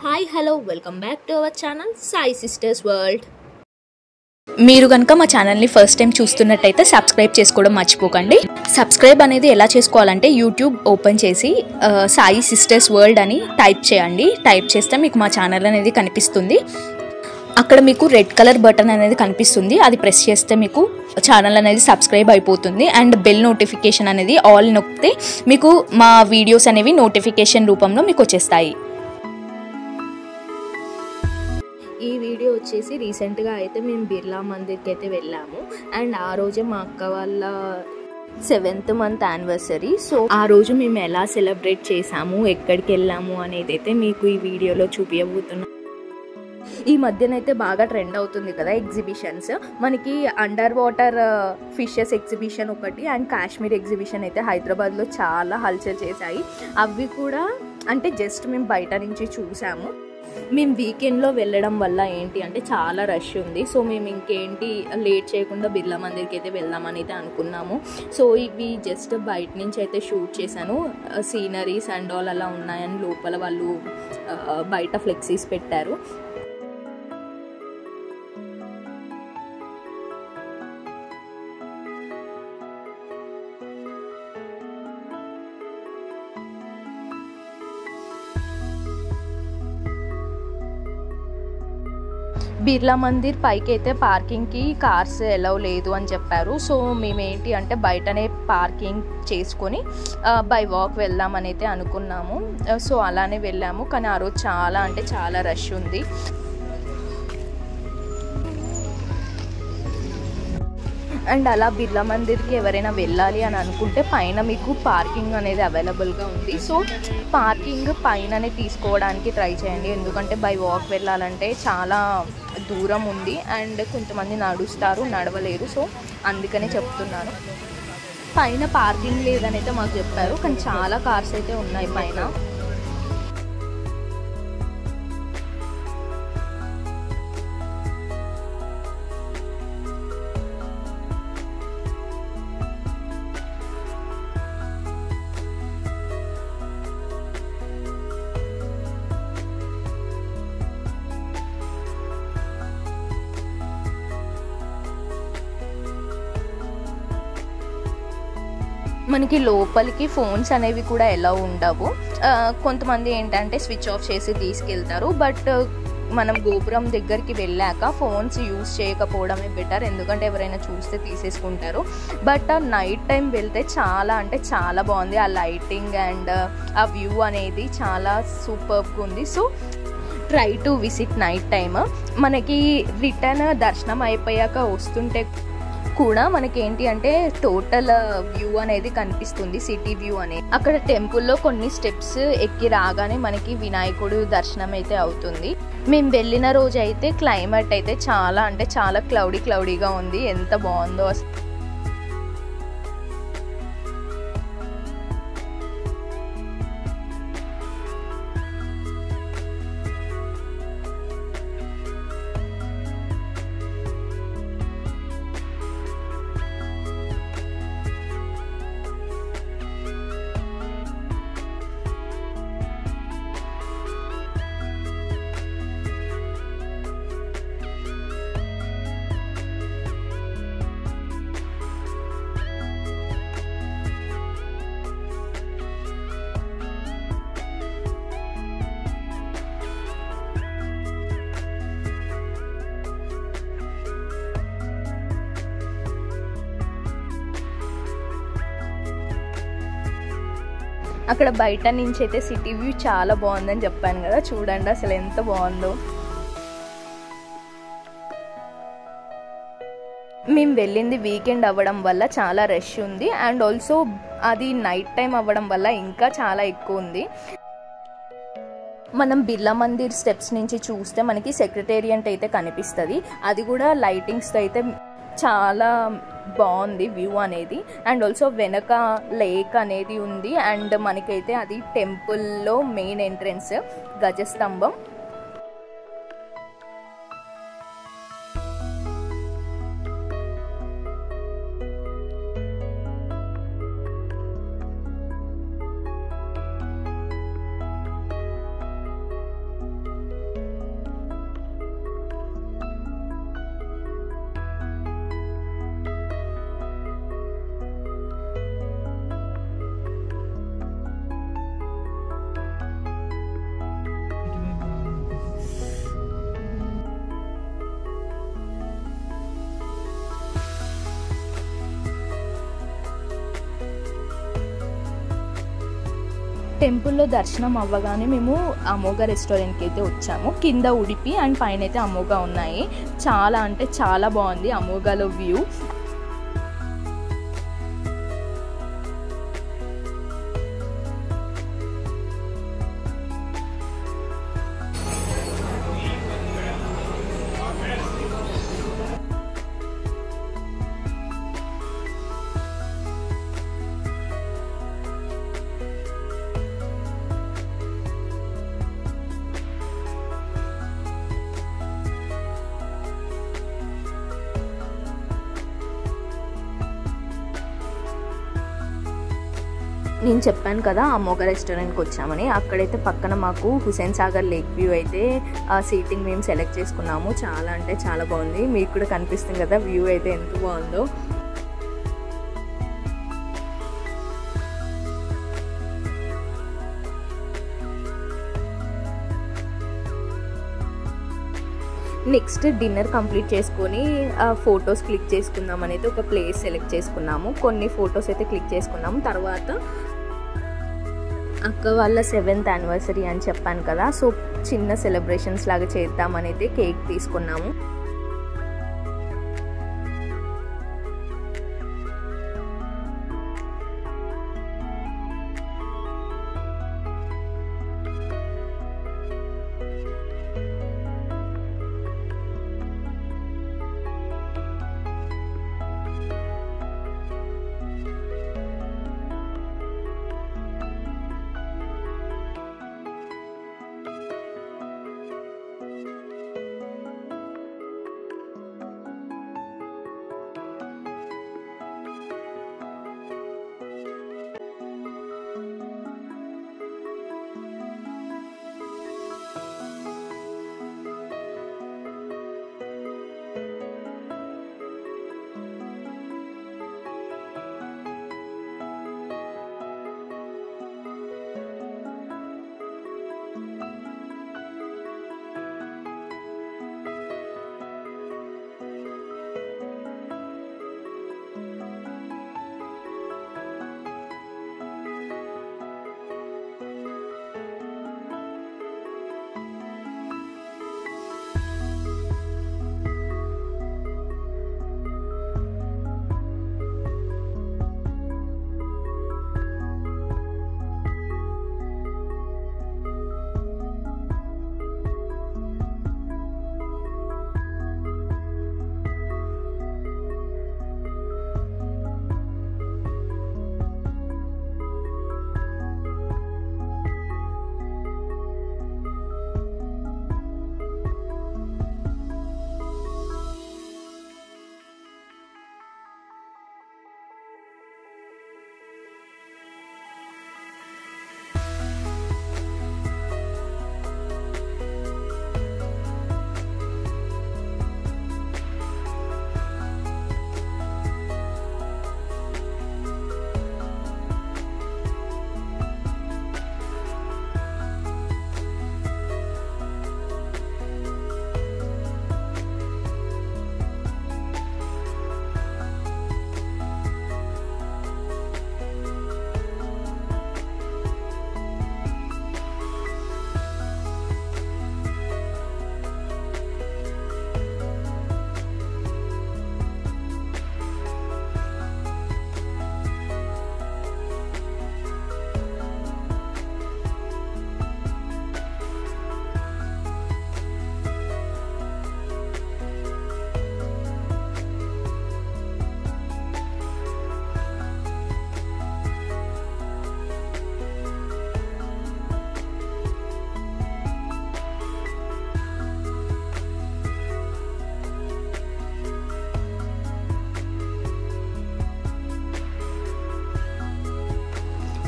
Hi hello welcome back to our channel Sai sisters world. మీరు కనుక మా ఛానల్ని ఫస్ట్ టైం చూస్తున్నట్టయితే సబ్స్క్రైబ్ చేసుకోవడం మర్చిపోకండి. సబ్స్క్రైబ్ అనేది ఎలా చేసుకోవాలంటే యూట్యూబ్ ఓపెన్ చేసి సాయి సిస్టర్స్ వరల్డ్ అని టైప్ చేయండి. టైప్ చేస్తే మీకు మా ఛానల్ అనేది కనిపిస్తుంది. అక్కడ మీకు రెడ్ కలర్ బటన్ అనేది కనిపిస్తుంది. అది ప్రెస్ చేస్తే మీకు ఛానల్ అనేది సబ్స్క్రైబ్ అయిపోతుంది. అండ్ బెల్ నోటిఫికేషన్ అనేది ఆల్ నొక్కితే మీకు మా వీడియోస్ అనేవి నోటిఫికేషన్ రూపంలో మీకు వచ్చేస్తాయి. ఈ వీడియో వచ్చేసి రీసెంట్గా అయితే మేము బిర్లా మందిర్కి అయితే వెళ్ళాము. అండ్ ఆ రోజే మా అక్క వాళ్ళ 7th month యానివర్సరీ. సో ఆ రోజు మేము ఎలా సెలబ్రేట్ చేసాము, ఎక్కడికి వెళ్ళాము అనేది అయితే మీకు ఈ వీడియోలో చూపించబోతున్నాం. ఈ మధ్యనైతే బాగా ట్రెండ్ అవుతుంది కదా ఎగ్జిబిషన్స్. మనకి అండర్ వాటర్ ఫిషెస్ ఎగ్జిబిషన్ ఒకటి అండ్ కాశ్మీర్ ఎగ్జిబిషన్ అయితే హైదరాబాద్లో చాలా హల్చల్ చేశాయి. అవి కూడా అంటే జస్ట్ మేము బయట నుంచి చూసాము. మేము వీకెండ్లో వెళ్ళడం వల్ల ఏంటి అంటే చాలా రష్ ఉంది. సో మేము ఇంకేంటి లేట్ చేయకుండా బిర్లా మందిర్కి అయితే వెళ్దామని అయితే అనుకున్నాము. సో ఇవి జస్ట్ బయట నుంచి అయితే షూట్ చేశాను. సీనరీస్ అండ్ ఆల్ అలా ఉన్నాయని లోపల వాళ్ళు బయట ఫ్లెక్సీస్ పెట్టారు. బిర్లా మందిర్ పైకి అయితే పార్కింగ్కి కార్స్ ఎలవ్ లేదు అని చెప్పారు. సో మేమేంటి అంటే బయటనే పార్కింగ్ చేసుకొని బై వాక్ వెళ్దామని అయితే అనుకున్నాము. సో అలానే వెళ్ళాము. కానీ ఆ రోజు చాలా అంటే చాలా రష్ ఉంది. అండ్ అలా బిర్లా మందిర్కి ఎవరైనా వెళ్ళాలి అని అనుకుంటే పైన మీకు పార్కింగ్ అనేది అవైలబుల్గా ఉంది. సో పార్కింగ్ పైననే తీసుకోవడానికి ట్రై చేయండి. ఎందుకంటే బై వాక్ వెళ్ళాలంటే చాలా దూరం ఉంది అండ్ కొంతమంది నడుస్తారు, నడవలేరు. సో అందుకనే చెప్తున్నాను. పైన పార్కింగ్ లేదని అయితే మాకు చెప్పారు. కానీ చాలా కార్స్ అయితే ఉన్నాయి పైన. మనకి లోపలికి ఫోన్స్ అనేవి కూడా ఎలా ఉండవు. కొంతమంది ఏంటంటే స్విచ్ ఆఫ్ చేసి తీసుకెళ్తారు. బట్ మనం గోపురం దగ్గరికి వెళ్ళాక ఫోన్స్ యూజ్ చేయకపోవడమే బెటర్. ఎందుకంటే ఎవరైనా చూస్తే తీసేసుకుంటారు. బట్ నైట్ టైం వెళ్తే చాలా అంటే చాలా బాగుంది. ఆ లైటింగ్ అండ్ ఆ వ్యూ అనేది చాలా సూపర్గా ఉంది. So try to visit night time. మనకి రిటర్న్ దర్శనం అయిపోయాక వస్తుంటే కూడా మనకేంటి అంటే టోటల్ వ్యూ అనేది కనిపిస్తుంది, సిటీ వ్యూ అనేది. అక్కడ టెంపుల్లో కొన్ని స్టెప్స్ ఎక్కి రాగానే మనకి వినాయకుడు దర్శనం అయితే అవుతుంది. మేము వెళ్ళిన రోజు అయితే క్లైమేట్ అయితే చాలా అంటే చాలా క్లౌడీగా ఉంది. ఎంత బాగుందో అసలు. అక్కడ బయట నుంచి అయితే సిటీ వ్యూ చాలా బాగుందని చెప్పాను కదా, చూడండి అసలు ఎంత బాగుందో. మేము వెళ్ళింది వీకెండ్ అవ్వడం వల్ల చాలా రష్ ఉంది. అండ్ ఆల్సో అది నైట్ టైం అవ్వడం వల్ల ఇంకా చాలా ఎక్కువ ఉంది. మనం బిర్లా మందిర్ స్టెప్స్ నుంచి చూస్తే మనకి సెక్రటేరియట్ అయితే కనిపిస్తుంది. అది కూడా లైటింగ్స్తో అయితే చాలా బాగుంది వ్యూ అనేది. అండ్ ఆల్సో వెనక లేక్ అనేది ఉంది. అండ్ మనకైతే అది టెంపుల్లో మెయిన్ ఎంట్రన్స్ గజస్తంభం. టెంపుల్లో దర్శనం అవ్వగానే మేము అమోఘ రెస్టారెంట్కి అయితే వచ్చాము. కింద ఉడిపి అండ్ పైన అయితే అమోఘ ఉన్నాయి. చాలా అంటే చాలా బాగుంది అమోఘలో వ్యూ. నేను చెప్పాను కదా అమోఘ రెస్టారెంట్కి వచ్చామని. అక్కడైతే పక్కన మాకు హుసేన్ సాగర్ లేక్ వ్యూ అయితే ఆ సీటింగ్ మేము సెలెక్ట్ చేసుకున్నాము. చాలా అంటే చాలా బాగుంది. మీకు కూడా కనిపిస్తుంది కదా వ్యూ అయితే ఎంత బాగుందో. నెక్స్ట్ డిన్నర్ కంప్లీట్ చేసుకొని ఫొటోస్ క్లిక్ చేసుకుందాం అనేది ఒక ప్లేస్ సెలెక్ట్ చేసుకున్నాము. కొన్ని ఫొటోస్ అయితే క్లిక్ చేసుకున్నాము. తర్వాత అక్క వాళ్ళ 7th యానివర్సరీ అని చెప్పాను కదా, సో చిన్న సెలబ్రేషన్స్ లాగా చేద్దామని అయితే కేక్ తీసుకున్నాము.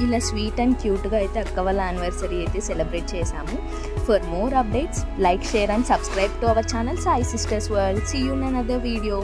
ఇలా స్వీట్ అండ్ క్యూట్గా అయితే అక్క వాళ్ళ యానివర్సరీ అయితే సెలబ్రేట్ చేశాము. For more updates like, share and subscribe to our channel Sai sisters world. See you in another video.